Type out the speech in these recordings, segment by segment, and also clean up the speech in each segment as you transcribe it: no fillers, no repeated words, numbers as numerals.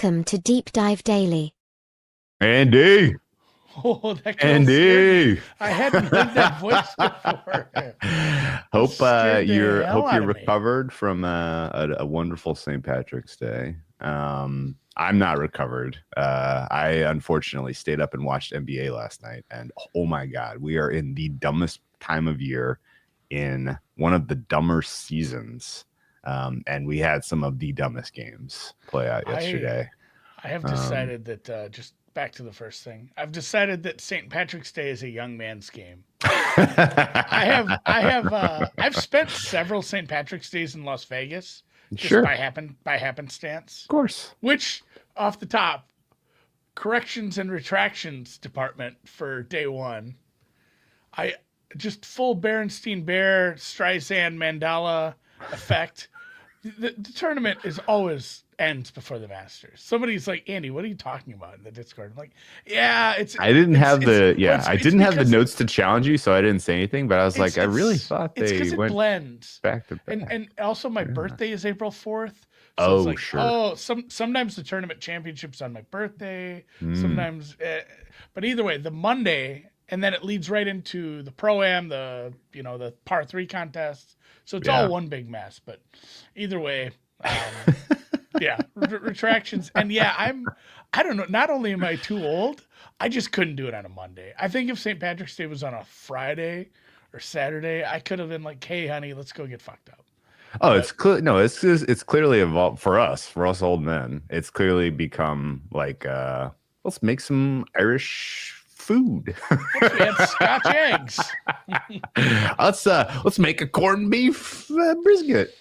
Welcome to Deep Dive Daily. Andy, Oh, that girl scared me. Andy. I hadn't heard that voice before. That Hope scared the you're hell hope you're out of me. recovered from a wonderful St. Patrick's Day. I'm not recovered. I unfortunately stayed up and watched NBA last night, and oh my God, we are in the dumbest time of year in one of the dumber seasons. And we had some of the dumbest games play out I yesterday. I have Um, decided that just back to the first thing. I've decided that St. Patrick's Day is a young man's game. I've spent several St. Patrick's Days in Las Vegas just sure, by happenstance. of course. Which off the top, corrections and retractions department for day one. I just full Berenstein Bear Streisand Mandela effect. The tournament is always ends before the Masters. Somebody's like, Andy, what are you talking about in the Discord? I'm like, yeah, I didn't have the I it's didn't have the because notes to challenge you, so I didn't say anything. But I was like, I really thought it's they because it went blends. back to And back. and also my Yeah. birthday is April 4th. So it's Oh, like, sure. oh, sometimes the tournament championship's on my birthday. Mm, Sometimes, but either way, the Monday, and then it leads right into the pro am, the par three contest. So it's all yeah. one big mess. But either way, um, yeah, retractions, and yeah, I don't know. Not only am I too old, I just couldn't do it on a Monday. I think if St. Patrick's Day was on a Friday or Saturday, I could have been like, hey, honey, let's go get fucked up. Oh, But it's clearly evolved for us old men. It's clearly become like let's make some Irish food. we had Scotch eggs. Let's make a corned beef brisket.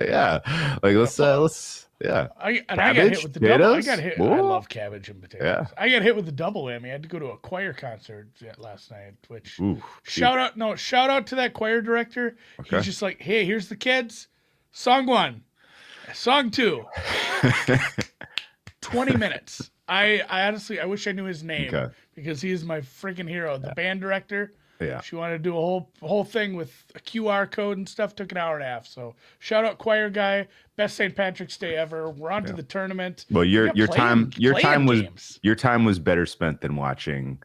Yeah. Like let's yeah. I got hit Cabbage, with the double. I got potatoes. hit. I Whoa. love cabbage and potatoes. Yeah. I got hit with the double whammy. I had to go to a choir concert last night. Which Ooh, see, shout out to that choir director. He's okay. just like, hey, here's the kids. Song one, song two. 20 minutes. I honestly I wish I knew his name Okay. because he is my freaking hero. The band director. Yeah. She wanted to do a whole thing with a QR code and stuff. Took an hour and a half. So shout out choir guy. Best St. Patrick's Day ever. We're on to Yeah. the tournament. Well, We got playing games. your time was better spent than watching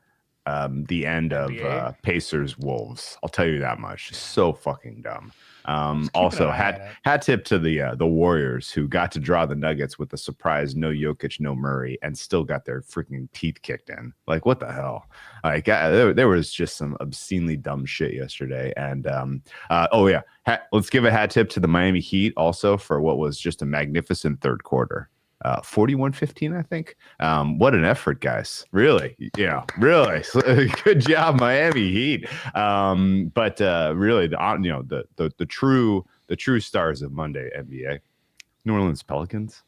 the end of NBA. Pacers Wolves. I'll tell you that much. So fucking dumb. I was keeping Also an eye on it. hat tip to the Warriors who got to draw the Nuggets with a surprise no Jokic, no Murray, and still got their freaking teeth kicked in. Like what the hell? Like there was just some obscenely dumb shit yesterday. And oh yeah, let's give a hat tip to the Miami Heat also for what was just a magnificent third quarter. 41-15, I think. What an effort, guys. Really, really good job, Miami Heat. But really, the true stars of Monday NBA, New Orleans Pelicans.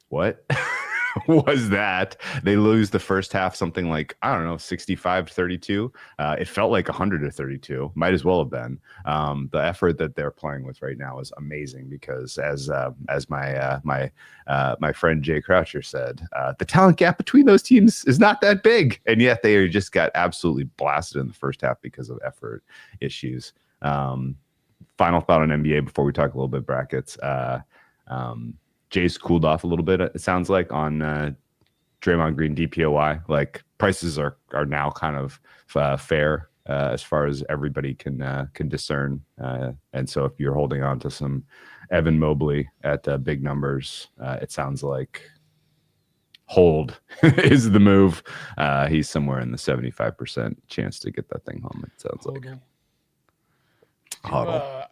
What was that? They lose the first half, something like, I don't know, 65-32. It felt like 100-32. Might as well have been. The effort that they're playing with right now is amazing because as my friend Jay Croucher said, the talent gap between those teams is not that big, and yet they just got absolutely blasted in the first half because of effort issues. Final thought on NBA before we talk a little bit brackets. Jay's cooled off a little bit, it sounds like, on Draymond Green DPOY. Like prices are now kind of fair as far as everybody can discern. And so if you're holding on to some Evan Mobley at big numbers, it sounds like hold is the move. He's somewhere in the 75% chance to get that thing home, it sounds like. Hodl. Huddle.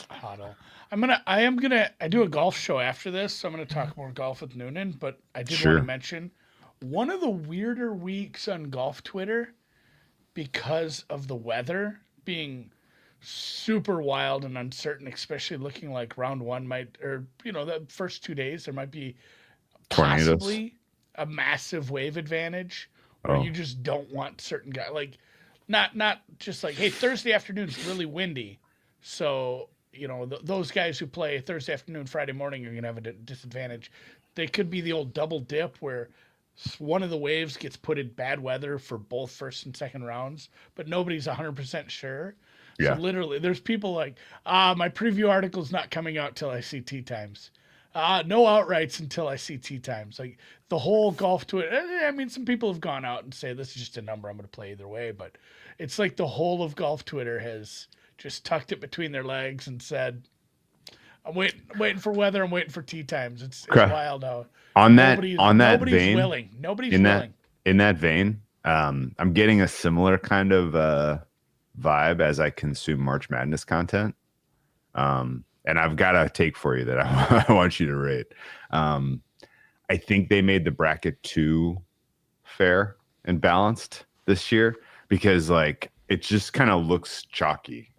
Huddle. I do a golf show after this, so I'm gonna talk more golf with Noonan. But I did want Sure. to mention one of the weirder weeks on golf Twitter because of the weather being super wild and uncertain, especially looking like round one might, or the first 2 days there might be Tornadoes. possibly a massive wave advantage where Oh, you just don't want certain guys like not just like, hey, Thursday afternoon's really windy, so those guys who play Thursday afternoon, Friday morning are gonna have a disadvantage. They could be the old double dip where one of the waves gets put in bad weather for both first and second rounds, but nobody's 100% sure. So yeah. literally, there's people like, my preview article's not coming out till I see tee times. No outrights until I see tee times. Like the whole golf Twitter. I mean, some people have gone out and say this is just a number. I'm going to play either way, but it's like the whole of golf Twitter has just tucked it between their legs and said, waiting for weather. I'm waiting for tee times." It's Okay. wild how On that nobody's vein, willing. Nobody's in willing. that vein, I'm getting a similar kind of vibe as I consume March Madness content. And I've got a take for you that I want you to rate. I think they made the bracket too fair and balanced this year because like it just kind of looks chalky.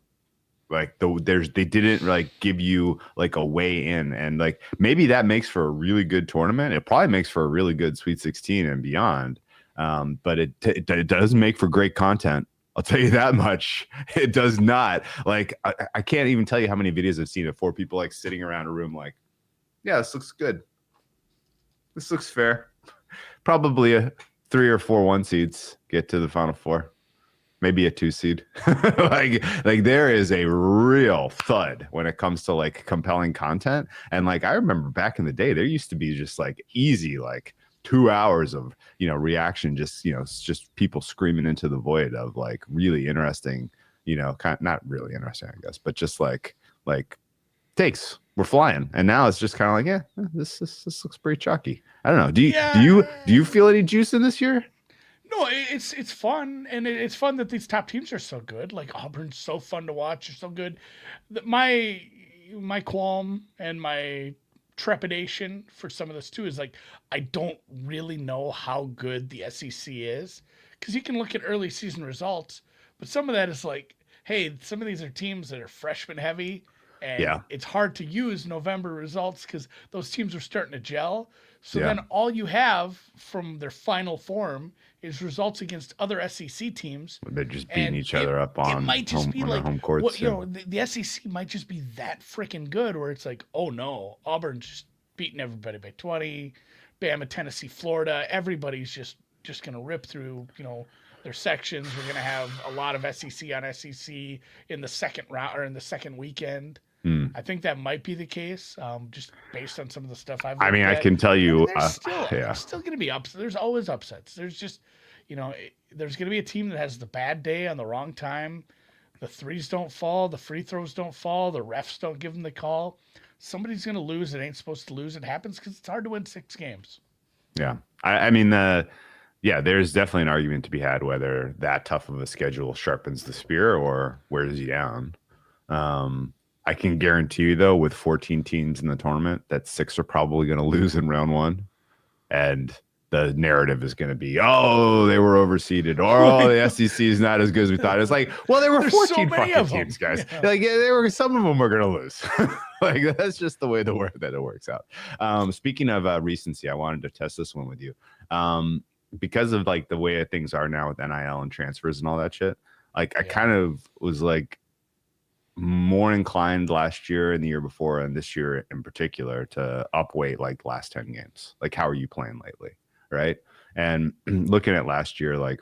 Like they didn't like give you like a way in, and like maybe that makes for a really good tournament. It probably makes for a really good Sweet 16 and beyond. But it doesn't make for great content. I'll tell you that much. It does not. Like I can't even tell you how many videos I've seen of 4 people like sitting around a room like, yeah, this looks good. This looks fair. Probably a 3 or 4 1 seeds get to the Final Four. Maybe a 2 seed. like there is a real thud when it comes to like compelling content. And like I remember back in the day, there used to be just like easy like 2 hours of reaction, just just people screaming into the void of like really interesting, kind of, not really interesting, I guess, but just like takes. We're flying, and now it's just kind of like, yeah, this looks pretty chalky. I don't know. Do you feel any juice in this year? No, it's fun, and it's fun that these top teams are so good. Like Auburn's so fun to watch. They're so good. My qualm and my trepidation for some of this too is like I don't really know how good the SEC is, because you can look at early season results, but some of that is like, hey, some of these are teams that are freshman heavy, and it's hard to use November results because those teams are starting to gel. So then all you have from their final form is results against other SEC teams. They're just beating each other up on. It might just be like home courts. what, the SEC might just be that freaking good, where it's like, oh no, Auburn's just beating everybody by 20. Bama, Tennessee, Florida, everybody's just gonna rip through their sections. We're gonna have a lot of SEC on SEC in the second round or in the second weekend. I think that might be the case, just based on some of the stuff I've. I mean, I can tell you, there's still going to be upsets. There's always upsets. There's just, there's going to be a team that has the bad day on the wrong time. The threes don't fall. The free throws don't fall. The refs don't give them the call. Somebody's going to lose that ain't supposed to lose. It happens because it's hard to win 6 games. Yeah, I mean, there's definitely an argument to be had whether that tough of a schedule sharpens the spear or wears you down. I can guarantee you, though, with 14 teams in the tournament, that 6 are probably going to lose in round 1. And the narrative is going to be, oh, they were overseeded, or oh, the SEC is not as good as we thought. It's like, well, there were 14 fucking teams, guys. Yeah. Like, some of them were going to lose. Like, that's just the way that it works out. Speaking of recency, I wanted to test this one with you. Because of like the way things are now with NIL and transfers and all that shit, like I kind of was like, more inclined last year and the year before and this year in particular to upweight like last 10 games. Like, how are you playing lately? Right. And looking at last year, like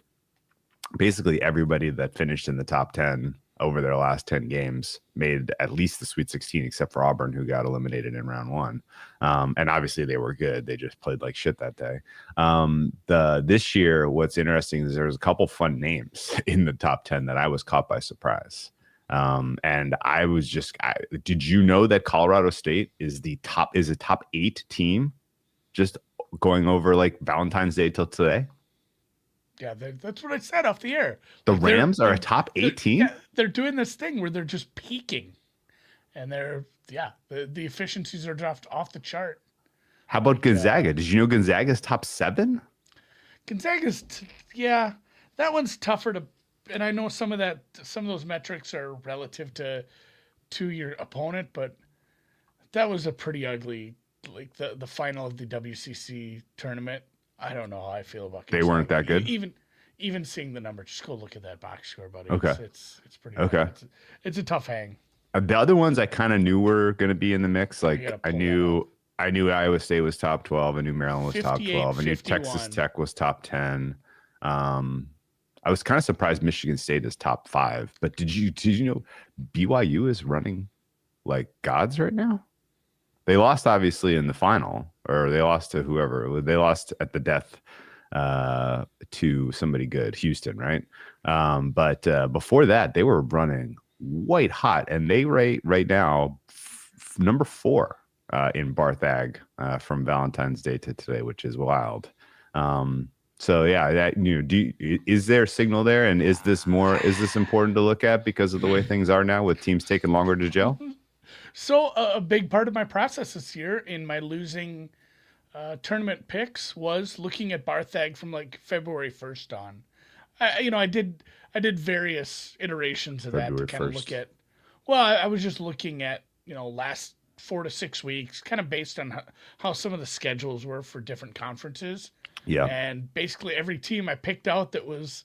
basically everybody that finished in the top 10 over their last 10 games made at least the Sweet 16, except for Auburn, who got eliminated in round 1. And obviously they were good. They just played like shit that day. This year, what's interesting is there's a couple fun names in the top 10 that I was caught by surprise. And I was did you know that Colorado State is a top 8 team just going over like Valentine's Day till today? Yeah, that's what I said off the air. The Rams are a top 8 team? Yeah, they're doing this thing where they're just peaking. And the efficiencies are dropped off the chart. How about Gonzaga? Did you know Gonzaga's top 7? Gonzaga's, that one's tougher to. And I know some of those metrics are relative to your opponent, but that was a pretty ugly, like the final of the WCC tournament. I don't know how I feel about Gonzaga. They weren't that good. Even seeing the number, just go look at that box score, buddy. Okay, it's pretty okay. It's a tough hang. The other ones I kind of knew were going to be in the mix. Like I knew Iowa State was top 12. I knew Maryland was top 12. I knew Texas Tech was top 10. I was kind of surprised Michigan State is top 5, but did you know BYU is running like gods right now? They lost obviously in the final, or they lost to whoever. They lost at the death to somebody good, Houston, right? But before that, they were running white hot, and they right now number 4 in Barthag from Valentine's Day to today, which is wild. So yeah, that is there a signal there, and is this important to look at because of the way things are now with teams taking longer to gel? So a big part of my process this year in my losing tournament picks was looking at Barthag from like February 1st on. I did various iterations of February that to kind of 1st. look at. Well, I was just looking at last 4 to 6 weeks, kind of based on how some of the schedules were for different conferences. Yeah. And basically every team I picked out that was,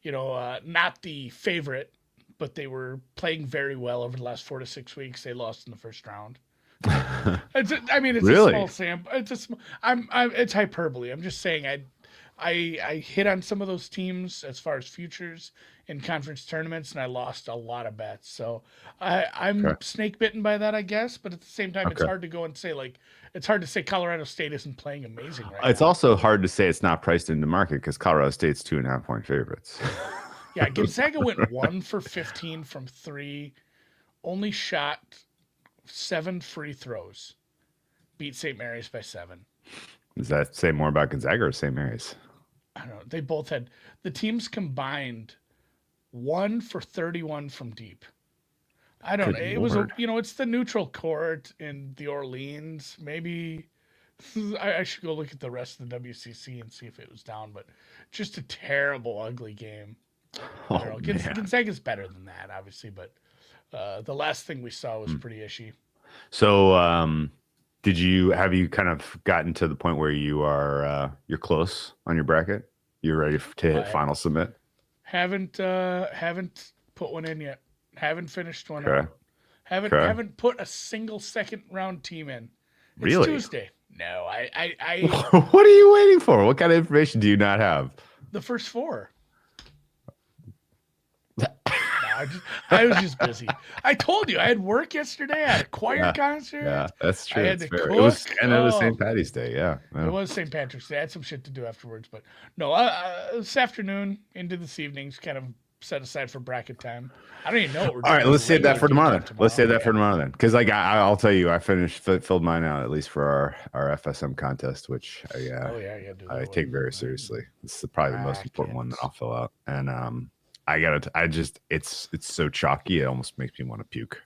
not the favorite, but they were playing very well over the last 4 to 6 weeks. They lost in the first round. It's Really? a small sample. It's hyperbole. I'm just saying I hit on some of those teams as far as futures in conference tournaments, and I lost a lot of bets. So I'm Okay. snake bitten by that, I guess. But at the same time, it's Okay. hard to go and say it's hard to say Colorado State isn't playing amazing right It's now. also hard to say it's not priced into market because Colorado State's 2.5 point favorites. Yeah, Gonzaga went 1 for 15 from 3, only shot 7 free throws, beat St. Mary's by 7. Does that say more about Gonzaga or St. Mary's? I don't know. They both had the teams combined 1 for 31 from deep. I don't know. Good It was Lord. it's the neutral court in the Orleans. Maybe I should go look at the rest of the WCC and see if it was down, but just a terrible, ugly game. I don't know. Man. Gonzaga's better than that, obviously, but the last thing we saw was pretty ishy. So, have you kind of gotten to the point where you're close on your bracket? You're ready to hit final submit? Haven't put one in yet. Haven't finished one Okay. out. Haven't Okay. haven't put a single second round team in. It's Really? Tuesday. No, I What are you waiting for? What kind of information do you not have? the first 4. No, I was just busy. I told you I had work yesterday. I had a choir concert. Yeah, that's true. I had That's to fair. cook. It was Oh. St. Patty's Day. Yeah. It was St. Patrick's Day. I had some shit to do afterwards, but no. This afternoon into this evening's kind of set aside for bracket time. I don't even know what we're doing. All right, let's save that for tomorrow Regular then. Let's save that for Yeah. tomorrow then, because I'll tell you, I filled mine out at least for our FSM contest, which Oh yeah, yeah. Do I that take one. very seriously. It's probably the most important one that I'll fill out, and it's so chalky, it almost makes me want to puke.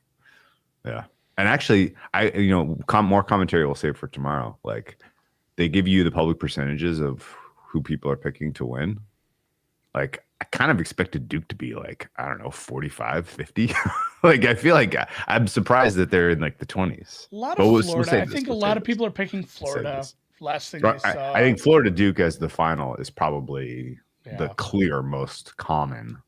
Yeah, and actually, more commentary we'll save for tomorrow. Like, they give you the public percentages of who people are picking to win. Like, I kind of expected Duke to be like, I don't know, 45, 50. Like, I feel like I'm surprised that they're in like the 20s. A lot But of we'll Florida. say I this, think a we'll lot say of this. people are picking say Florida. this. Last thing I saw. I think Florida Duke as the final is probably the Yeah. clear most common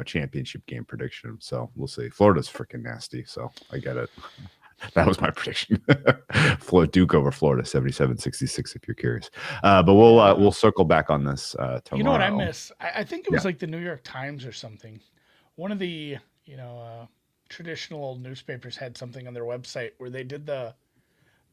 championship game prediction. So we'll see. Florida's freaking nasty, so I get it. That was my prediction. Duke over Florida, 77-66, if you're curious. But we'll circle back on this tomorrow. You know what I miss? I think it was like the New York Times or something. One of the traditional old newspapers had something on their website where they did the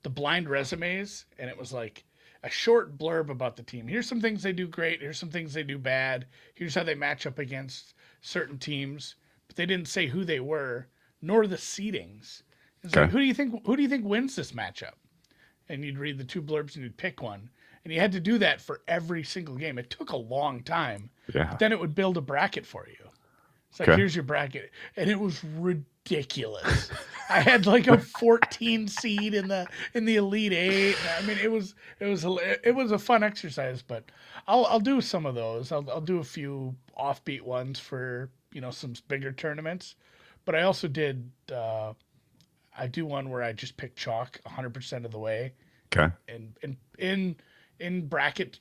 blind resumes, and it was like a short blurb about the team. Here's some things they do great. Here's some things they do bad. Here's how they match up against certain teams. But they didn't say who they were, nor the seedings. It's like, who do you think wins this matchup? And you'd read the 2 blurbs and you'd pick one. And you had to do that for every single game. It took a long time. Yeah. But then it would build a bracket for you. It's like, here's your bracket. And it was ridiculous. I had like a 14 seed in the Elite 8. I mean, it was a fun exercise, but I'll do some of those. I'll do a few offbeat ones for, some bigger tournaments. But I also did I do one where I just pick chalk 100% of the way. Okay. And in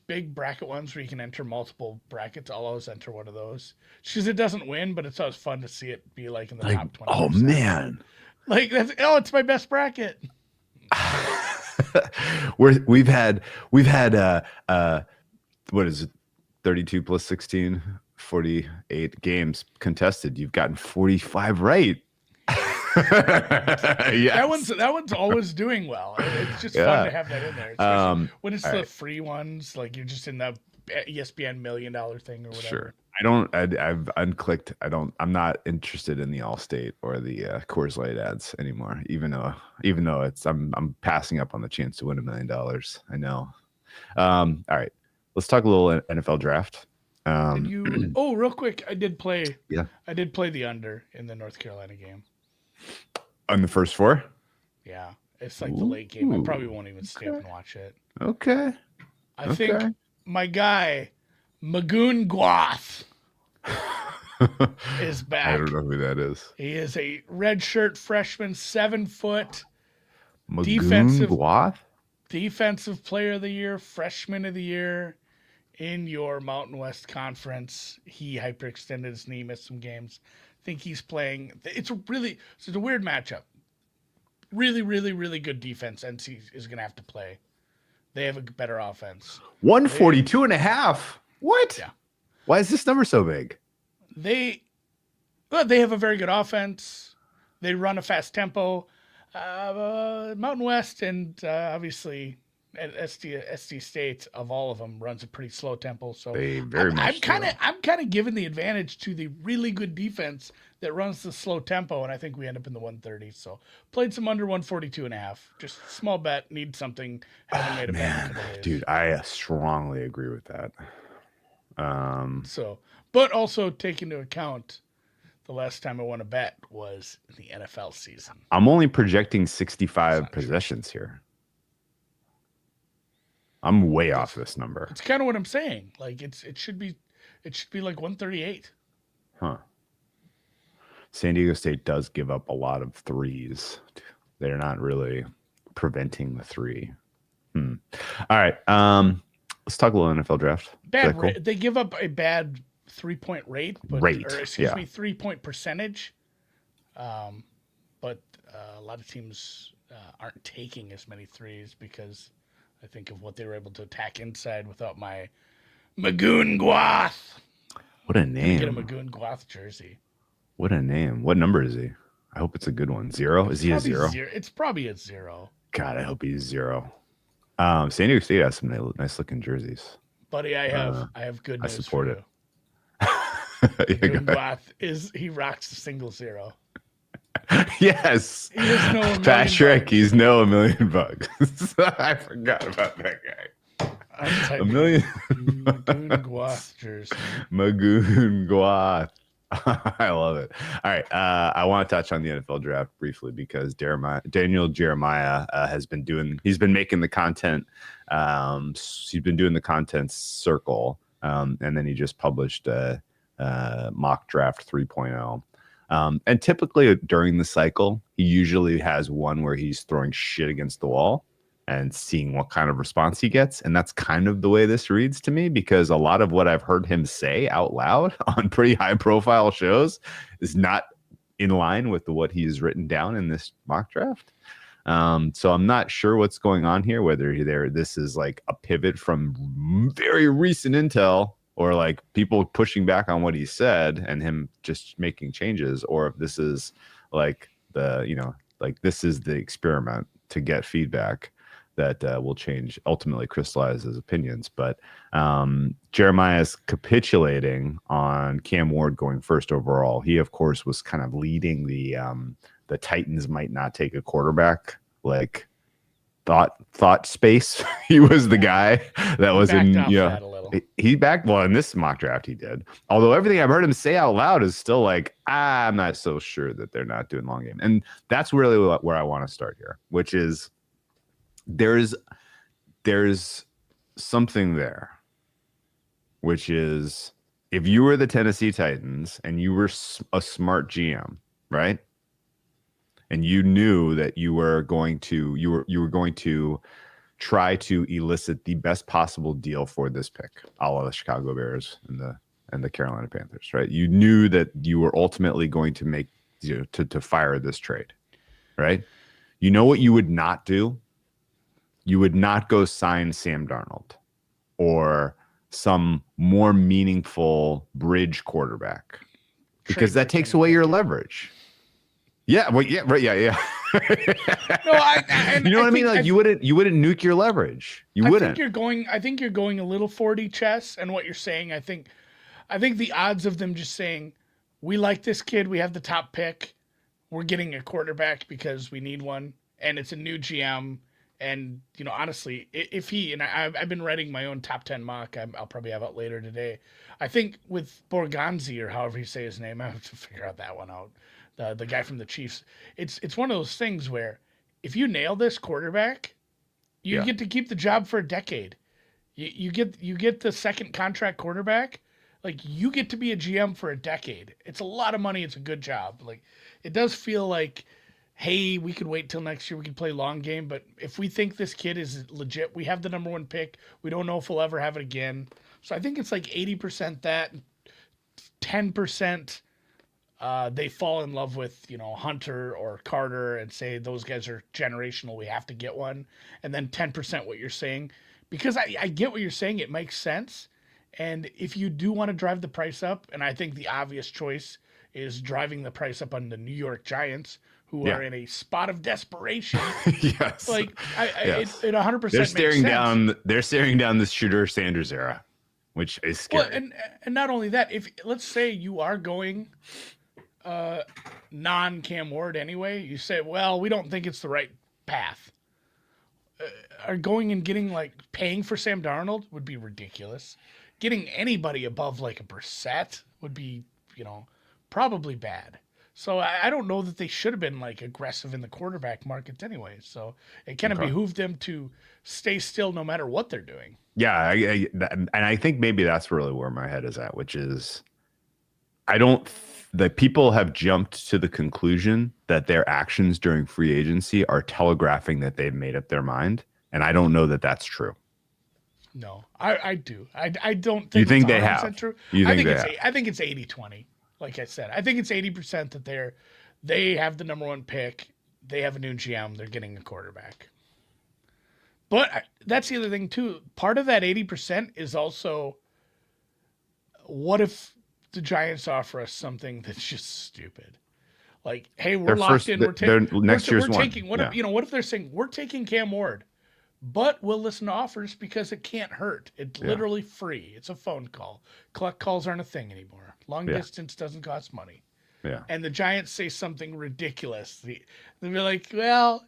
big bracket ones where you can enter multiple brackets, I'll always enter one of those. Just because it doesn't win, but it's always fun to see it be like in the top 20. Oh man. Like it's my best bracket. We've had what is it, 32 plus 16, 48 games contested. You've gotten 45 right. Yes. That one's always doing well. It's just fun Yeah. to have that in there, especially when it's All the right. free ones. Like you're just in the ESPN $1 million thing or whatever. Sure. I've unclicked. I'm not interested in the Allstate or the Coors Light ads anymore, even though I'm passing up on the chance to win $1 million. I know. All right. Let's talk a little NFL draft. Did you? Oh, real quick, I did play. Yeah. I did play the under in the North Carolina game. On the first four? Yeah, it's like the late game. I probably won't even stay up and watch it. Okay. I think my guy, Magoon Gwath, is back. I don't know who that is. He is a redshirt freshman, 7 foot, Magoon Gwath? defensive player of the year, freshman of the year in your Mountain West Conference. He hyperextended his knee, missed some games. I think he's playing. It's a weird matchup. Really, really, really good defense. NC is going to have to play. They have a better offense. 142 and a half. What? Yeah. Why is this number so big? They have a very good offense. They run a fast tempo. Mountain West and obviously SD State of all of them runs a pretty slow tempo. So I'm kind of giving the advantage to the really good defense that runs the slow tempo, and I think we end up in the 130s. So played some under 142 and a half. Just small bet, need something. Haven't made a bet in a couple days. Dude, I strongly agree with that. But also take into account the last time I won a bet was in the NFL season. I'm only projecting 65 possessions here. I'm way off this number. It's kind of what I'm saying. Like it should be like 138. Huh. San Diego State does give up a lot of threes. They're not really preventing the three. All right. Let's talk a little NFL draft. Cool? They give up a bad 3-point rate, but 3-point percentage. But a lot of teams aren't taking as many threes because I think of what they were able to attack inside without my Magoon Gwath. What a name. Get a Magoon Gwath jersey. What a name. What number is he? I hope it's a good one. 0? Is he a 0? It's probably a 0. God, I hope he's 0. San Diego State has some nice looking jerseys. Buddy, I have good news. I support it. Magoon Gwath he rocks the single 0. Yes. He is no Patrick, he's no $1 million. I forgot about that guy. $1 million. Magoon Gwath jersey. Magoon Gwath. I love it. All right. I want to touch on the NFL draft briefly because Daniel Jeremiah has been making the content. He's been doing the content circle. And then he just published mock draft 3.0. And typically during the cycle, he usually has one where he's throwing shit against the wall and seeing what kind of response he gets. And that's kind of the way this reads to me, because a lot of what I've heard him say out loud on pretty high profile shows is not in line with what he's written down in this mock draft. So I'm not sure what's going on here, whether this is like a pivot from very recent intel or like people pushing back on what he said and him just making changes, or if this is like this is the experiment to get feedback that will ultimately crystallize his opinions. But Jeremiah is capitulating on Cam Ward going first overall. He, of course, was kind of leading the Titans might not take a quarterback like thought space. He was the guy that was in, he backed, well, in this mock draft he did. Although everything I've heard him say out loud is still like, I'm not so sure that they're not doing long game. And that's really where I want to start here, which is there's something there, which is if you were the Tennessee Titans and you were a smart GM, right? And you knew that you were going to try to elicit the best possible deal for this pick, a la the Chicago Bears and the Carolina Panthers, right? You knew that you were ultimately going to make to fire this trade, right? You know what you would not do? You would not go sign Sam Darnold or some more meaningful bridge quarterback because that takes away your leverage. Yeah, well, yeah, right, yeah. No, you know what I mean? Like you wouldn't nuke your leverage. You wouldn't. I think you're going a little 4D chess, and what you're saying, I think the odds of them just saying, we like this kid, we have the top pick, we're getting a quarterback because we need one, and it's a new GM, and honestly, if he and I've been writing my own top 10 mock, I'll probably have it later today. I think with Borgonzi, or however you say his name, I have to figure out that one out. The guy from the Chiefs. It's one of those things where if you nail this quarterback, you get to keep the job for a decade. You get the second contract quarterback. Like, you get to be a GM for a decade. It's a lot of money. It's a good job. Like, it does feel like, hey, we could wait till next year. We could play long game. But if we think this kid is legit, we have the number one pick. We don't know if we'll ever have it again. So I think it's like 80% that, 10% they fall in love with, Hunter or Carter and say those guys are generational. We have to get one. And then 10% what you're saying. Because I get what you're saying. It makes sense. And if you do want to drive the price up, and I think the obvious choice is driving the price up on the New York Giants, who are in a spot of desperation. Yes. Like, it 100% they're staring makes sense. They're staring down the Shooter Sanders era, which is scary. Well, and not only that, if let's say you are going non-Cam Ward anyway, you say, well, we don't think it's the right path. Are going and getting, like, paying for Sam Darnold would be ridiculous. Getting anybody above, like, a Brissett would be, probably bad. So I don't know that they should have been, like, aggressive in the quarterback market anyway. So it kind of behooved them to stay still no matter what they're doing. Yeah, and I think maybe that's really where my head is at, which is the people have jumped to the conclusion that their actions during free agency are telegraphing that they've made up their mind. And I don't know that that's true. No, I do. I don't think you think it's they have true. You think I think it's 80-20. Like I said, I think it's 80% that they have the number one pick. They have a new GM. They're getting a quarterback. But that's the other thing too. Part of that 80% is also, what if the Giants offer us something that's just stupid? Like, hey, we're locked in. We're taking. What if they're saying we're taking Cam Ward, but we'll listen to offers because it can't hurt. It's literally free. It's a phone call. Collect calls aren't a thing anymore. Long distance doesn't cost money. Yeah. And the Giants say something ridiculous. They'll be like, well,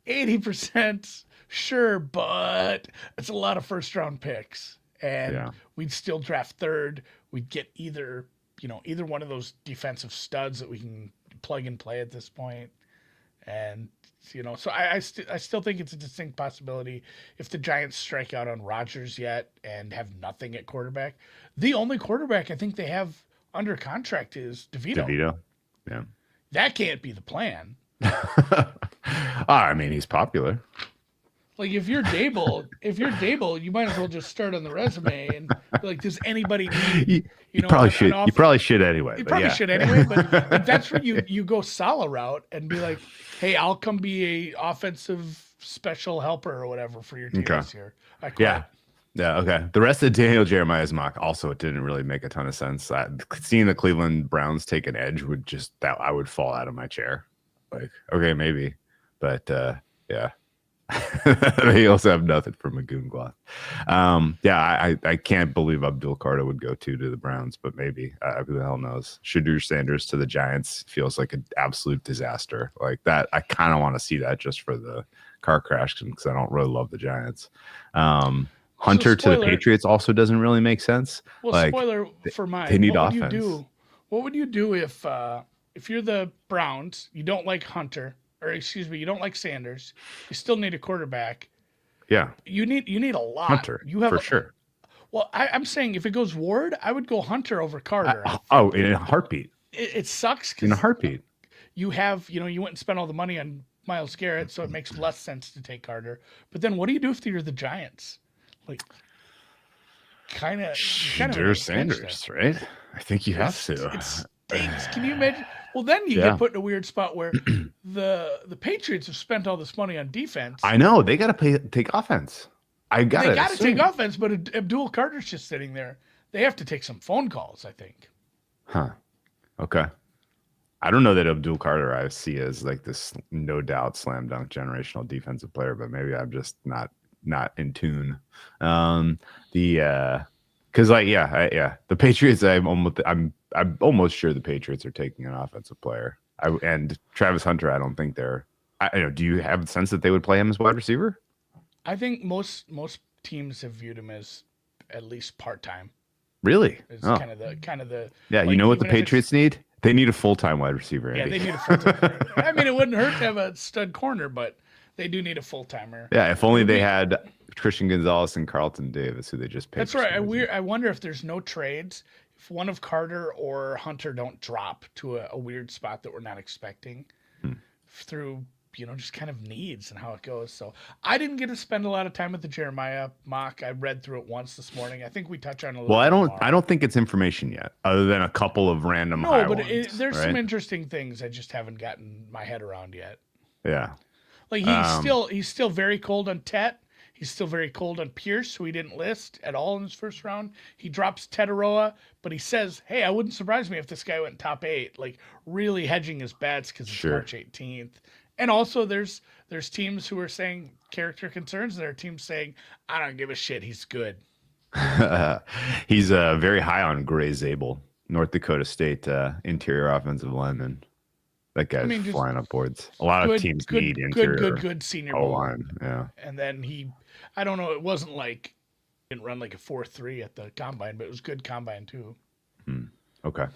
80%, sure, but it's a lot of first-round picks. And we'd still draft third. We'd get either one of those defensive studs that we can plug and play at this point. And, so I still think it's a distinct possibility if the Giants strike out on Rodgers yet and have nothing at quarterback. The only quarterback I think they have under contract is DeVito. Yeah. That can't be the plan. I mean, he's popular. Like, if you're Dable, you might as well just start on the resume and be like, does anybody need, you probably should. You probably should anyway. You probably should anyway, but that's where you go Salah route and be like, hey, I'll come be a offensive special helper or whatever for your team this year. I quit. Yeah. Okay. The rest of Daniel Jeremiah's mock also, it didn't really make a ton of sense. Seeing the Cleveland Browns take an edge I would fall out of my chair. Like, okay, maybe, but yeah. They also have nothing for Magunglath. I can't believe Abdul Carter would go to the Browns, but maybe. Who the hell knows? Shadur Sanders to the Giants feels like an absolute disaster. Like that, I kind of want to see that just for the car crash because I don't really love the Giants. Hunter to the Patriots also doesn't really make sense. Well, like, spoiler for mine. They need offense. What would you do if you're the Browns, you don't like Hunter? Or excuse me, you don't like Sanders. You still need a quarterback. Yeah. You need a lot. Hunter, for sure. Well, I'm saying if it goes Ward, I would go Hunter over Carter. In a heartbeat. It sucks. In a heartbeat. You have, you went and spent all the money on Myles Garrett, so it makes less sense to take Carter. But then what do you do if you're the Giants? Like, kind of. There's Sanders, right? I think you have to. It stinks. Can you imagine? Well, then you get put in a weird spot where the Patriots have spent all this money on defense. I know they got to take offense. They got to take offense, but Abdul Carter's just sitting there. They have to take some phone calls, I think. Huh. Okay. I don't know that Abdul Carter I see as like this no doubt slam dunk generational defensive player, but maybe I'm just not in tune. The because like the Patriots. I'm almost sure the Patriots are taking an offensive player. And Travis Hunter. I don't think they're. Do you have a sense that they would play him as wide receiver? I think most teams have viewed him as at least part-time. Really? It's kind of the yeah. like, You know what the even if Patriots need? They need a full-time wide receiver. Yeah, Andy. they need a full-time. I mean, it wouldn't hurt to have a stud corner, but they do need a full-timer. Yeah, if only they had Christian Gonzalez and Carlton Davis, who they just paid. That's right. I wonder if there's no trades, if one of Carter or Hunter don't drop to a weird spot that we're not expecting through, just kind of needs and how it goes. So I didn't get to spend a lot of time with the Jeremiah mock. I read through it once this morning. I think we touch on it a little. Well, I don't think it's information yet, other than a couple of random. No, but there's some interesting things I just haven't gotten my head around yet. Yeah, like he's still very cold on Tet. He's still very cold on Pierce, who he didn't list at all in his first round. He drops Tetaroa, but he says, "Hey, I wouldn't surprise me if this guy went top 8." Like really hedging his bets because it's March 18th. And also, there's teams who are saying character concerns. There are teams saying, "I don't give a shit. He's good." He's very high on Gray Zabel, North Dakota State interior offensive lineman. That guy's flying up boards. A lot of teams need interior. Good senior ball line. Yeah. And then I don't know. It wasn't like he didn't run like a 4.3 at the combine, but it was good combine too. Okay.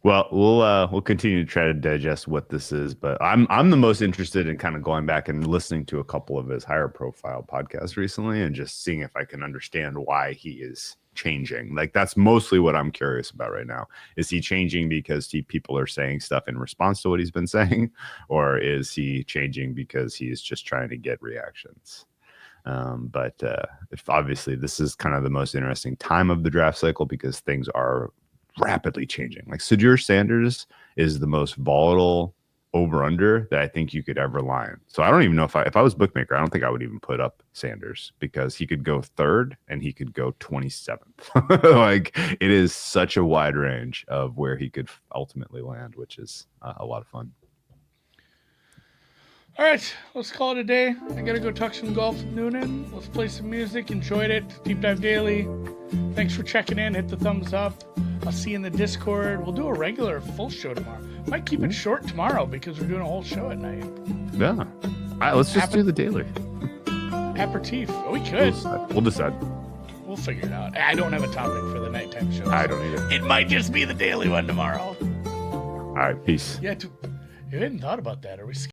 Well, we'll continue to try to digest what this is, but I'm the most interested in kind of going back and listening to a couple of his higher profile podcasts recently and just seeing if I can understand why he is changing. Like that's mostly what I'm curious about right now. Is he changing because people are saying stuff in response to what he's been saying, or is he changing because he's just trying to get reactions? But if obviously this is kind of the most interesting time of the draft cycle because things are rapidly changing. Like Sadir Sanders is the most volatile over-under that I think you could ever line. So I don't even know if I was bookmaker, I don't think I would even put up Sanders because he could go 3rd and he could go 27th. Like it is such a wide range of where he could ultimately land, which is a lot of fun. All right, let's call it a day. I gotta go talk some golf with Noonan. Let's play some music. Enjoyed it. Deep Dive Daily. Thanks for checking in. Hit the thumbs up. I'll see you in the Discord. We'll do a regular full show tomorrow. Might keep it short tomorrow because we're doing a whole show at night. Yeah. All right, let's just do the daily. Aperitif. Oh, we could. We'll decide. We'll figure it out. I don't have a topic for the nighttime show. I don't either. It might just be the daily one tomorrow. All right, peace. Yeah, you hadn't thought about that. Are we